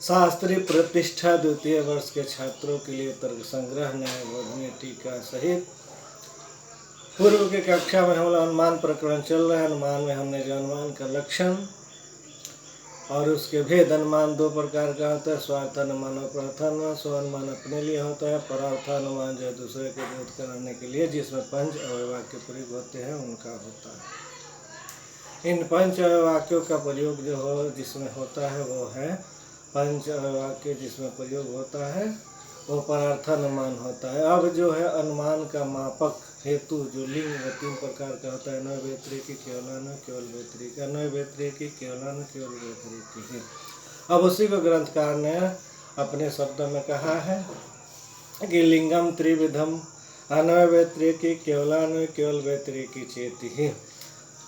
शास्त्रीय प्रतिष्ठा द्वितीय वर्ष के छात्रों के लिए तर्क संग्रह न्यायबोधनीय टीका सहित पूर्व के कक्षा में हम अनुमान प्रकरण चल रहा है। अनुमान में हमने जो अनुमान का लक्षण और उसके भेद, अनुमान दो प्रकार का होता है, स्वार्थ अनुमान और परार्थानुमान। स्व अनुमान अपने लिए होता है, परार्थानुमान जो है दूसरे को बोध कराने के लिए, जिसमें पंच अवयवाक्य प्रयोग होते हैं उनका होता है। इन पंच अवयवाक्यों का प्रयोग जो हो जिसमें होता है वो है पंच अवयवाक्य, जिसमें प्रयोग होता है वो परार्थानुमान होता है। अब जो है अनुमान का मापक हेतु जो लिंग वो तीन प्रकार का होता है, अन्वय व्यतिरेकी, केवलान्वय, केवल व्यतिरेकी। अन्वय व्यतिरेकी, केवलान्वय, केवल व्यतिरेकी। अब उसी को ग्रंथकार ने अपने शब्दों में कहा है कि लिंगम त्रिविधम अन्वय व्यतिरेकी, केवलान्वय, केवल व्यतिरेकी चेति।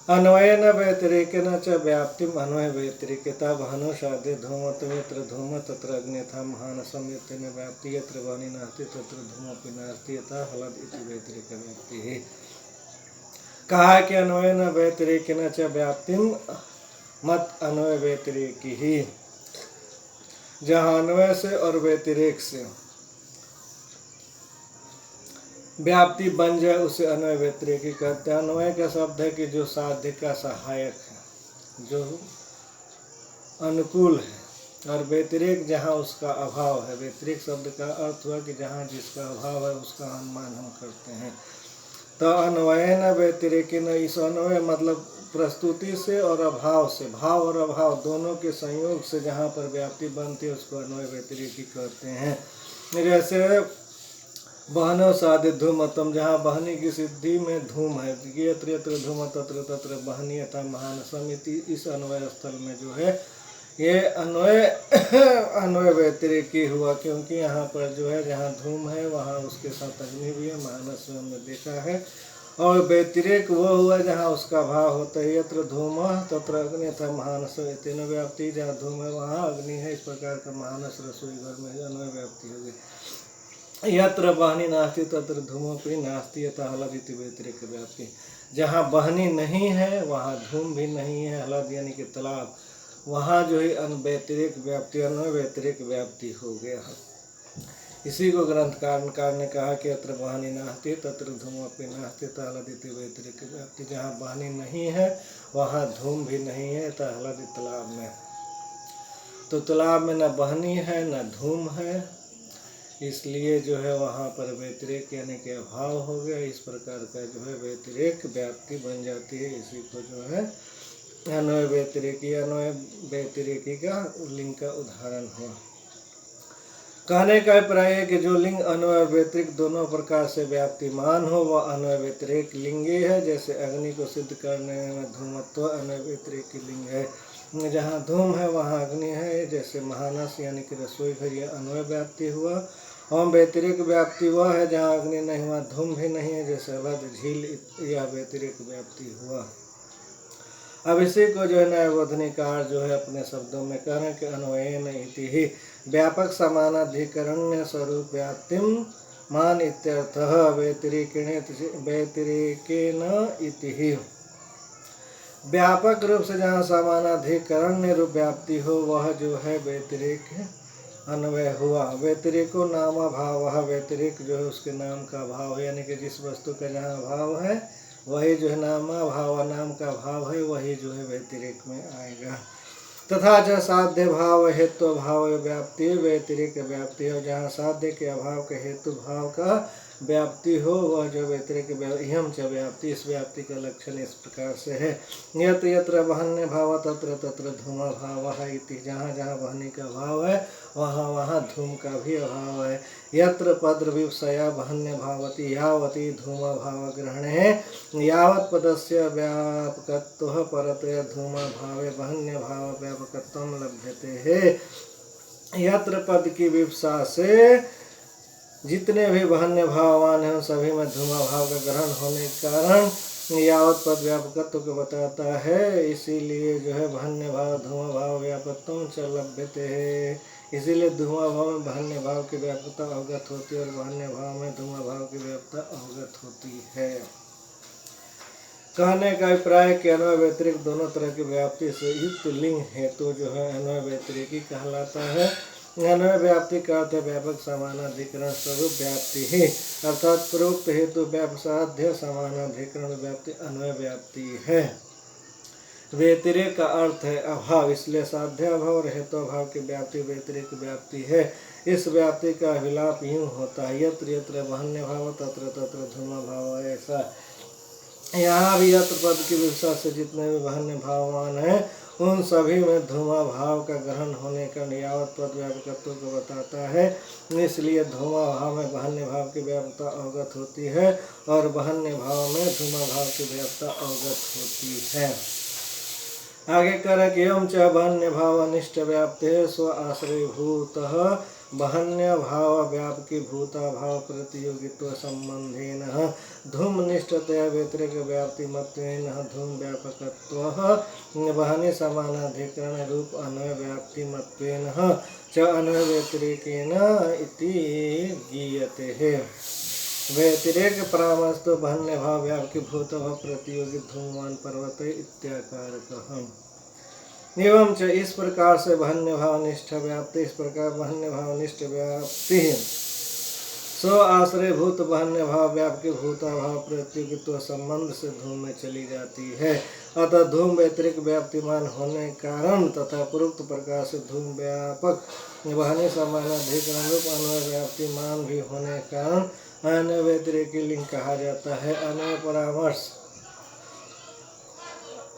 अन्वयेन व्यतिरेकेन च व्याप्तिम अन्वय व्यतिरेकता भानु साधे धूमत्व यत्र धूम तत्र अग्न्यथा महानसं यत्तेन व्याप्ति यत्र वाणी नास्ति तत्र धूमोऽपि नास्ति यथा हलद इति व्यतिरेक व्याप्ति। कहा है कि अन्वयेन व्यतिरेकेन च व्याप्तिम मत अन्वय व्यतिरेकी ही, जहाँ अन्वय से और व्यतिरेक से व्याप्ति बन जाए उसे अन्वय व्यतिरेकी कहते हैं। अन्वय का शब्द है कि जो साध्य का सहायक है, जो अनुकूल है, और व्यतिरेक जहाँ उसका अभाव है। व्यतिरेक शब्द का अर्थ हुआ कि जहाँ जिसका अभाव है उसका अनुमान हम करते हैं। तो अन्वय न व्यतिरेकी न, इस अन्वय मतलब प्रस्तुति से और अभाव से, भाव और अभाव दोनों के संयोग से जहाँ पर व्याप्ति बनती है उसको अन्वय व्यतिरेकी कहते हैं। जैसे बहनो साधि धूमतम, जहाँ बहनी की सिद्धि में धूम है, यत्र यत्र धूम तत्र तत्र बहनी यथा महानसम, इस अन्वय स्थल में जो है ये अन्वय व्यतिरेकी हुआ, क्योंकि यहाँ पर जो है जहाँ धूम है वहाँ उसके साथ अग्नि भी है, मानस में हमने देखा है। और व्यतिरेक वो हुआ जहाँ उसका भाव होता है, यत्र धूम तत्र अग्नि यथा महानस तीनों व्याप्ति, जहाँ धूम है वहाँ अग्नि है, इस प्रकार का महानस रसोई घर में अन्वय व्याप्ति होगी। यत्र बहनी नास्ति तत्र धूमोऽपि नास्ति यथा हलद इति व्यतिरेक व्याप्ति, जहाँ बहनी नहीं है वहाँ धूम भी नहीं है, हलद यानी कि तालाब, वहाँ जो है व्यतिरेक व्याप्ति, अन्वय व्यतिरेक व्याप्ति हो गया। इसी को ग्रंथकार ने कहा कि यत्र बहनी नास्ति तत्र धूमोऽपि नास्ति यथा हलद इति व्यतिरेक व्याप्ति, जहाँ बहनी नहीं है वहाँ धूम भी नहीं है यथा हलद तालाब में। तो तालाब में न बहनी है न धूम है, इसलिए जो है वहाँ पर व्यतिरेक यानी कि अभाव हो गया। इस प्रकार का जो है व्यतिरेक व्याप्ति बन जाती है। इसी को जो है अन्वय व्यतिरेकी, अन्वय व्यतिरेकी का लिंग का उदाहरण हुआ। कहने का अभिप्राय है कि जो लिंग अन्वय व्यतिरेक दोनों प्रकार से व्याप्तिमान हो वह अन्वय व्यतिरेक लिंग है। जैसे अग्नि को सिद्ध करने में धूमत्व अन्वय व्यतिरेकी लिंग है, जहाँ धूम है वहाँ अग्नि है। जैसे महानस यानी कि रसोई घर, यह अन्वय व्याप्ति हुआ। और व्यतिरेक व्याप्ति वह है जहाँ अग्नि नहीं हुआ, धूम भी नहीं है, जैसे हलद झील, यह व्यतिरेक व्याप्ति हुआ। अब इसी को जो है न्यायबोधनीकार जो है अपने शब्दों में कह रहे हैं कि अन्वयेन इति ही व्यापक समानाधिकरण्य स्वरूप व्याप्तिम मान इत्यर्थः व्यतिरेकेण इति ही। व्यापक रूप से जहाँ समानाधिकरण्य रूप व्याप्ति हो वह जो है व्यतिरेक अन्वय हुआ। व्यतिरेको नाम भाव, व्यतिरेक जो है उसके नाम का भाव, यानी कि जिस वस्तु का जहाँ भाव है वही जो है नामा भाव, नाम का भाव है वही जो है व्यतिरेक में आएगा। तथा जो साध्य भाव हेतु भाव व्याप्ति व्यतिरेक व्याप्ति हो, जहाँ साध्य के अभाव के हेतु भाव का व्याप्ति हो वह जो व्यतिरेक यम च व्याप्ति, इस व्याप्ति का लक्षण इस प्रकार से है। यत्र यत्र बहन्य भाव तत्र तत्र धूम भाव इति, जहाँ जहाँ बहनी का भाव है वहाँ वहाँ धूम का भी अभाव है। यत्र पद्र विवशया बहन्य भावती यावती धूम भाव ग्रहणे यावत् पदस्य व्यापकत्व परतया धूम भावे बहन्य भाव व्यापकत्वम लभ्यते है। यत्र पद की विवशा से जितने भी बहन्य भाववान हैं सभी में धूमा भाव का ग्रहण होने के कारण यावत पद व्यापकत्व को बताता है। इसीलिए जो है बहन्य भाव धूमा भाव व्यापकत्व च लभ्यते है। इसीलिए धूमा भाव में बहन्य भाव की व्यापकता अवगत होती है और बहन्य भाव में धूमा भाव की व्यापकता अवगत होती है। कहने का अभिप्राय कि अन्वय व्यतिरिक्त दोनों तरह की व्याप्ति से युक्त लिंग हेतु जो है अन्वय व्यतिरेकी कहलाता है। अन्वय व्याप्ति का अर्थ व्यापक समानाधिकरण स्वरूप व्याप्ति ही, अर्थात पूर्वोक्त हेतु व्यापसाध्य समानाधिकरण व्याप्ति अन्वय व्याप्ति है। व्यतिरेक का अर्थ है अभाव, इसलिए साध्य अभाव और हेतु अभाव की व्याप्ति व्यतिरेक व्याप्ति है। इस व्याप्ति का विलाप यूं होता है, यत्र यत्र वहन्य भाव तत्र तत्र धूम भाव। ऐसा यहाँ भी यत्र पद की विवक्षा से जितने भी वहन्य भावमान हैं उन सभी में धूमा भाव का ग्रहण होने का यावत पद व्यापकत्व को बताता है, इसलिए धूमा भाव में वहन्य भाव की व्यापकता अवगत होती है और वहन्य भाव में धूमा भाव की व्यापकता अवगत होती है। आगे करें कि एवं च वहन्य भाव अनिष्ट व्याप्ते स्व आश्रयभूतः वहन्य भाव व्यापकी भूता भाव प्रतियोगित्व संबंधेन धूम निष्ठतया व्यतिरेक व्याप्ति मत्वेन धूम व्यापकत्व वहने समानाधिकरण रूप अन्वय व्याप्ति मत्वेन च अन्वय व्यतिरेकेन इति गीयते है। व्यतिरेक परामर्श वहन्य भाव व्यापकी भूत भाव प्रतियोगी धूमवान पर्वत इत्याकारकः। एवं च इस प्रकार से वहन्य भाव निष्ठ व्याप्ति, इस प्रकार वहन्य भाव निष्ठ व्याप्ति स्व आश्रयभूत वहन्य भाव व्यापकी भूता भाव प्रतियोगित्व संबंध से धूम में चली जाती है। अतः धूम व्यतिरिक व्याप्तिमान होने के कारण तथा पूर्वोक्त प्रकार से धूम व्यापक वहने समानाधिकरण रूप अन्वय व्याप्तिमान भी होने के कारण अन्वय व्यतिरेकी लिंग कहा जाता है।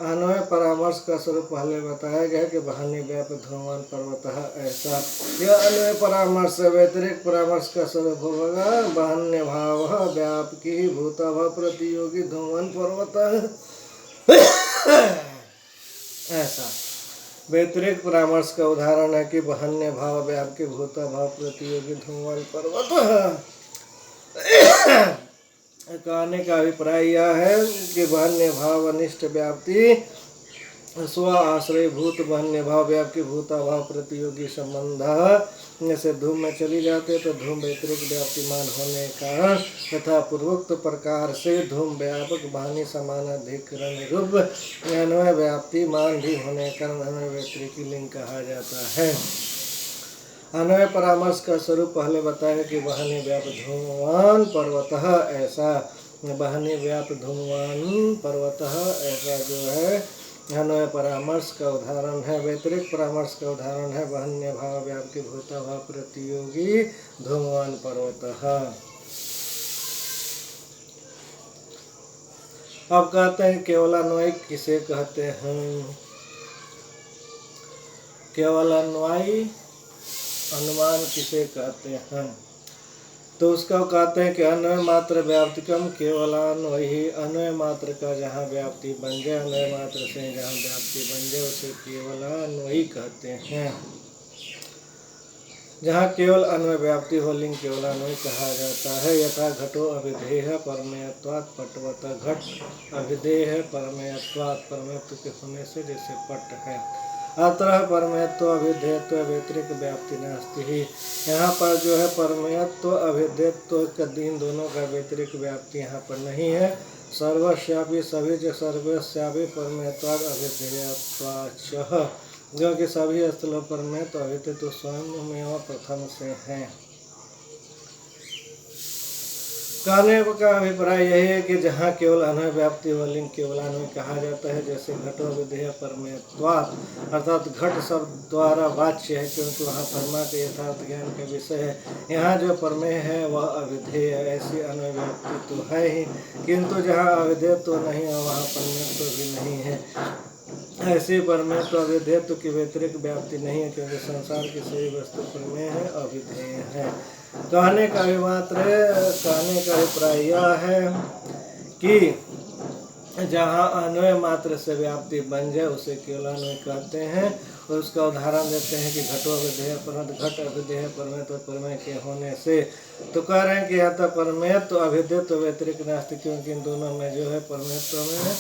अन्वय परामर्श का स्वरूप पहले बताया गया कि वहन्य व्यापक धूमवान पर्वतः ऐसा। यह अन्वय परामर्श व्यतिरिक्त परामर्श का स्वरूप होगा वहन्य भाव व्यापकी भूता भाव प्रतियोगी धूमवान पर्वतः ऐसा। व्यतिरिक्त परामर्श का उदाहरण है कि वहन्य भाव व्यापकी भूता भाव प्रतियोगी धूमवान पर्वतः। कहने का अभिप्राय यह है कि वहन्य भाव अनिष्ट व्याप्ति स्व आश्रयभूत वहन्य भाव व्यापकी भूता भाव प्रतियोगी संबंध से धूम में चली जाते तो धूम व्यतिरिक्त व्याप्तिमान होने का तथा पूर्वोक्त प्रकार से धूम व्यापक वहनी समानाधिकरण रूप अन्वय व्याप्तिमान भी होने का अन्वय व्यतिरिकी लिंग कहा जाता है। अन्वय परामर्श का स्वरूप पहले बताया कि वहने व्याप धूमवान पर्वतः ऐसा। वहने व्याप धूमवान पर्वतः ऐसा जो है अन्वय परामर्श का उदाहरण है। व्यतिरिक्त परामर्श का उदाहरण है वहन्य भाव व्यापकी भूता भाव प्रतियोगी धूमवान पर्वतः। अब कहते हैं केवलान्वय किसे कहते हैं। केवलान्वय अनुमान किसे कहते हैं, तो उसका कहते हैं कि अन्वय मात्र व्याप्तिकम केवलान्वय ही। अन्वय मात्र का जहाँ व्याप्ति बन जाए, अन्वय मात्र से जहाँ व्याप्ति बन जाए उसे केवलान्वयी कहते हैं। जहाँ केवल अन्वय व्याप्ति हो लिंग केवलान्वय कहा जाता है। यथा घटो अभिधेय परमेयत्वात् पटवत, घट अभिधेय परमेयत्वात् परमेयत्व के होने से जैसे पट है। अतः परमेयत्व अभिधेयत्व व्यतिरिक्त व्याप्ति नास्ति ही। यहाँ पर जो है परमेयत्व अभिधेयत्व का दिन दोनों का व्यतिरिक्त व्याप्ति यहाँ पर नहीं है। सर्वस्यापि सभी जो सर्वस्यापि परमेयत्वात् अभिधेयत्वाच्च, जो कि सभी स्थलों पर में तो अभिधेयत्व स्वयं में प्रथम से है। कहने का अभिप्राय यही है कि जहाँ केवल अन्वय व्याप्ति व लिंग केवलान्वय कहा जाता है। जैसे घटो विधेय परमेयत्वात्, अर्थात घट शब्द द्वारा वाच्य है क्योंकि वहाँ परमा के यथार्थ ज्ञान का विषय है। यहाँ जो परमेय है वह अविधेय है। ऐसी अन्वय व्याप्ति तो है ही, किंतु जहाँ अविधेयत्व तो नहीं है वहाँ परमेयत्व भी नहीं है। ऐसे परमेयत्व अविधेयत्व की व्यतिरिक्त व्याप्ति नहीं है क्योंकि संसार की सभी वस्तु परमेय है, अविधेय है। कहने का अभिप्राय यह है कि जहाँ अन्वय मात्र से व्याप्ति बन जाए उसे केवलान्वय कहते हैं। और उसका उदाहरण देते हैं कि घटो अविधेय परमेय, घट अविधेय परमेय तो परमेय के होने से। तो कह रहे हैं कि यहाँ तक परमेयत्व अविधेयत्व व्यतिरिक्त नास्ति, क्योंकि इन दोनों में जो है परमेयत्व में है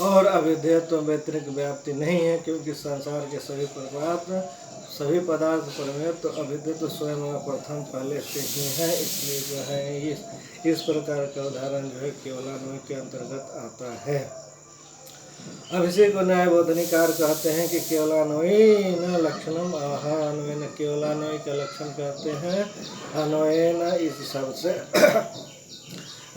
और अविधेयत्व व्यतिरिक्त व्याप्ति नहीं है, क्योंकि संसार के सभी पदार्थ परमेयत्व अविधेयत्व स्वयं प्रथम पहले से ही है। इसलिए जो है इस प्रकार का उदाहरण जो है केवलान्वय के अंतर्गत आता है। अब इसी को न्यायबोधनिकार कहते हैं कि केवलान्वयेन लक्षणम आह, अन्वयन केवलान्वय का लक्षण कहते हैं। अन्वयेन इस शब्द से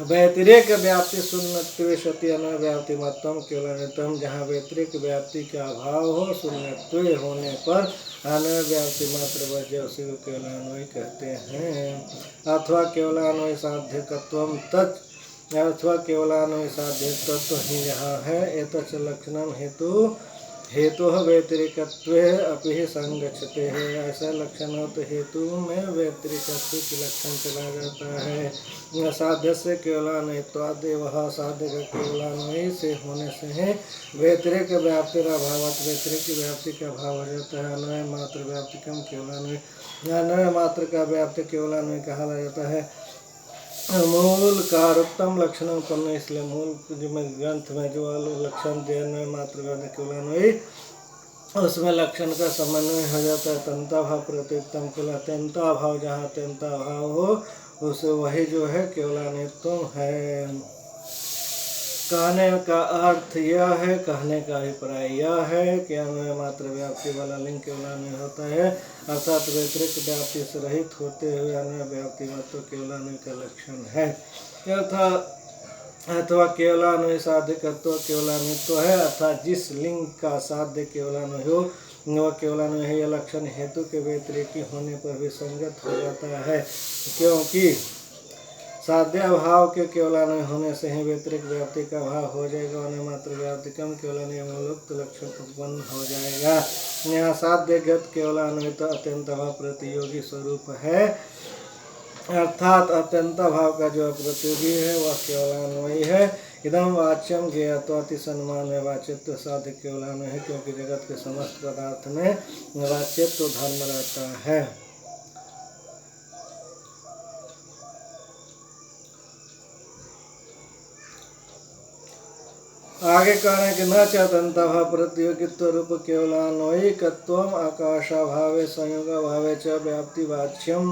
व्यतिरेक व्याप्ति शून्यत्वे सति अन्वय व्याप्ति मतम केवलान्वितम, जहाँ व्यतिरेक व्याप्ति का अभाव हो शून्यत्वे होने पर अन्वय व्याप्ति मात्र वजह उसी को केवलान्वय कहते हैं। अथवा केवलान्वय साध्यकत्वम तत्, अथवा केवलान्वय साध्य तत्व ही यहाँ है। एतच्च लक्षणम हेतु व्यतिरेकत्वे अपि संगच्छते है। ऐसा लक्षण हो तो हेतु में व्यतिरेकत्व की लक्षण चला जाता है। साध्य से केवलान्वयत्वाद, वह साध्य का केवलान्वय से होने से है। व्यतिरेक व्याप्ति अभावत, व्यतिरेक व्याप्ति का अभाव हो जाता है। अन्वय मात्र व्याप्ति कम केवलान्वय, अन्वय मात्र का व्याप्ति केवलान्वय कहा जाता है। मूल कारोत्तम लक्षण उत्पन्न, इसलिए मूल ग्रंथ में जो लक्षण दिया मात्र केवलान्वयी, उसमें लक्षण का समन्वय हो जाता है। तंता भाव प्रत्युत्तम केवल, तंता भाव जहाँ तंता भाव हो उस वही जो है केवलान्वयत्व है। कहने का अर्थ यह है, कहने का अभिप्राय यह है कि अन्वय मात्र व्याप्ति वाला लिंग केवलान्वय होता है, अर्थात व्यतिरिक्त व्याप्ति से रहित होते हुए अन्वय व्याप्ति मात्र केवलान्वय का लक्षण है। अथवा केवलान्वय साध्यकत्व केवलान्वयत्व है, अर्थात जिस लिंग का साध्य केवलान्वय हो वह केवलान्वय है। यह लक्षण हेतु के व्यतिरेकी होने पर भी संगत हो जाता है, क्योंकि साध्य अभाव के केवलान्वय होने से ही व्यतिरिक्त व्याप्ति का अभाव हो जाएगा। अन्य मात्र व्याप्ति कम केवलान्वय मूलोक्त लक्षण उत्पन्न हो जाएगा। यहाँ साध्यगत केवलान्वय तो अत्यंत अभाव प्रतियोगी स्वरूप है, अर्थात अत्यंत अभाव का जो प्रतियोगी है वह केवलान्वयी है। इदम वाच्यम ज्ञेयत्वाति सन्मान में वाच्यत्व साध्य केवलान्वय है, क्योंकि जगत के समस्त पदार्थ में वाच्यत्व धर्म रहता है। आगे कह रहे हैं कि न चतंतः प्रतियोगित्व रूप केवलान्वयिकत्वम आकाशाभावे संयोगाभावे च व्याप्तिवाच्यम,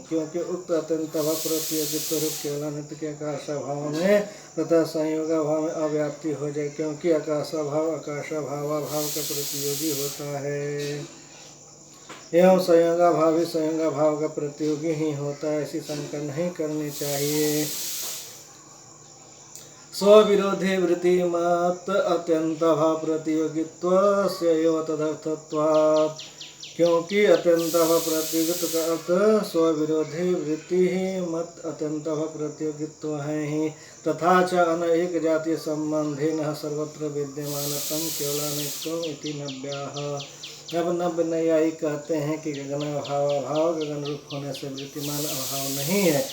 क्योंकि उक्त अत्यंतः प्रतियोगित्व रूप केवलान्वित के आकाशाभाव में तथा संयोगाभाव में अव्याप्ति हो जाए, क्योंकि आकाशाभाव आकाशाभावाभाव का प्रतियोगी होता है। एवं संयोगाभाव ही संयोगाभाव का प्रतियोगी ही होता है, ऐसी शंका नहीं करनी चाहिए। स्वविरोधी वृत्ति मत अत्यंत भाव प्रतियोगित्व से तदर्थत्वात्, क्योंकि अत्यंत भाव प्रतियोगित्व का अर्थ स्वविरोधी वृत्ति ही मत अत्यंत भाव प्रतियोगित्व है ही। तथा च अनेक जातीय संबंधेन सर्वत्र विद्यमानतम केवलान्वयत्वम् इति नव्याः। अब नव्य नैयायी कहते हैं कि गगनाभाव गगन रूप होने से वृत्तिमान अभाव नहीं है,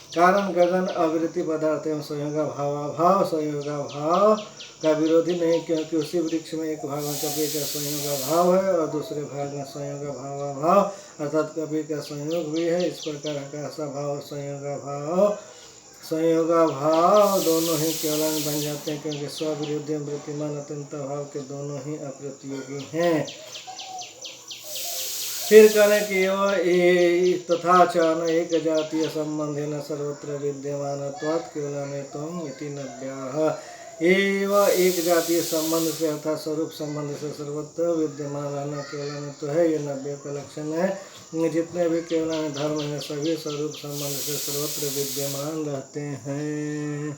कारण गगन अवृत्ति पदार्थ एवं संयोगाभाव संयोगाभाव का विरोधी नहीं, क्योंकि उसी वृक्ष में एक भाग में कभी का संयोगाभाव है और दूसरे भाग में संयोगाभावाभाव अर्थात कभी का संयोग भी है। इस प्रकार आकाशाभाव और संयोगाभाव दोनों ही केवलान्वय बन जाते हैं, क्योंकि स्वविरोधी वृत्तिमान अत्यंत भाव के दोनों ही अप्रतियोगी हैं। फिर कहने कि तथा च एक जातीय संबंधेन सर्वत्र विद्यमानत्वात् केवलान्वयत्वम् इति नव्याः। एवं एक जातीय संबंध से अर्थात स्वरूप संबंध से सर्वत्र विद्यमान रहना केवलान्वयत्व है, ये नव्य का लक्षण है। जितने भी केवलान्वय धर्म है सभी स्वरूप संबंध से सर्वत्र विद्यमान रहते हैं।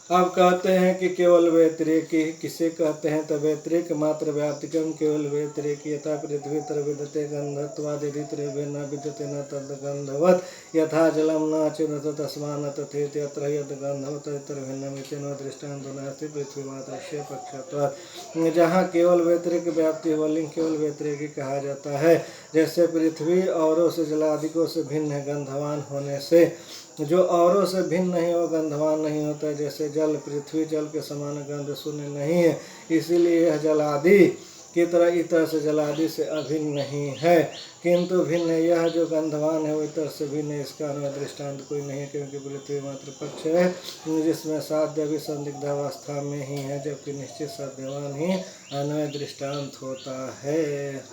अब कहते हैं कि केवल व्यतिरेकी किसे कहते हैं, तो व्यतिरेक मात्र व्याप्तिकम केवल व्यतिरेकी, यथा पृथ्वीतर विद्यते गंधत्वादिद्रव्ये न विद्यते न तद्गंधवत्, यथा जलम न चिन्हत तस्मात् न तथेति अत्र यद् गंधवत् इतर भिन्नमिति न दृष्टान्तो नास्ति पृथ्वी मात्रस्य पक्षत्वात्। जहाँ केवल व्यतिरेक व्याप्ति वह लिंग केवल व्यतिरेकी कहा जाता है। जैसे पृथ्वी औरों से जलादिकों से भिन्न है गंधवान होने से, जो औरों से भिन्न नहीं हो गंधवान नहीं होता, जैसे जल पृथ्वी जल के समान गंध शून्य नहीं है, इसीलिए यह जलादि की तरह इतर से जलादि से अभिन्न नहीं है, किंतु भिन्न यह जो गंधवान है वो इतर से भिन्न है। इसका अन्वय दृष्टांत कोई नहीं है, क्योंकि पृथ्वी मात्र पक्ष है जिसमें साध्य भी संदिग्धावस्था में ही है, जबकि निश्चित साध्यवान ही अन्वय दृष्टांत होता है।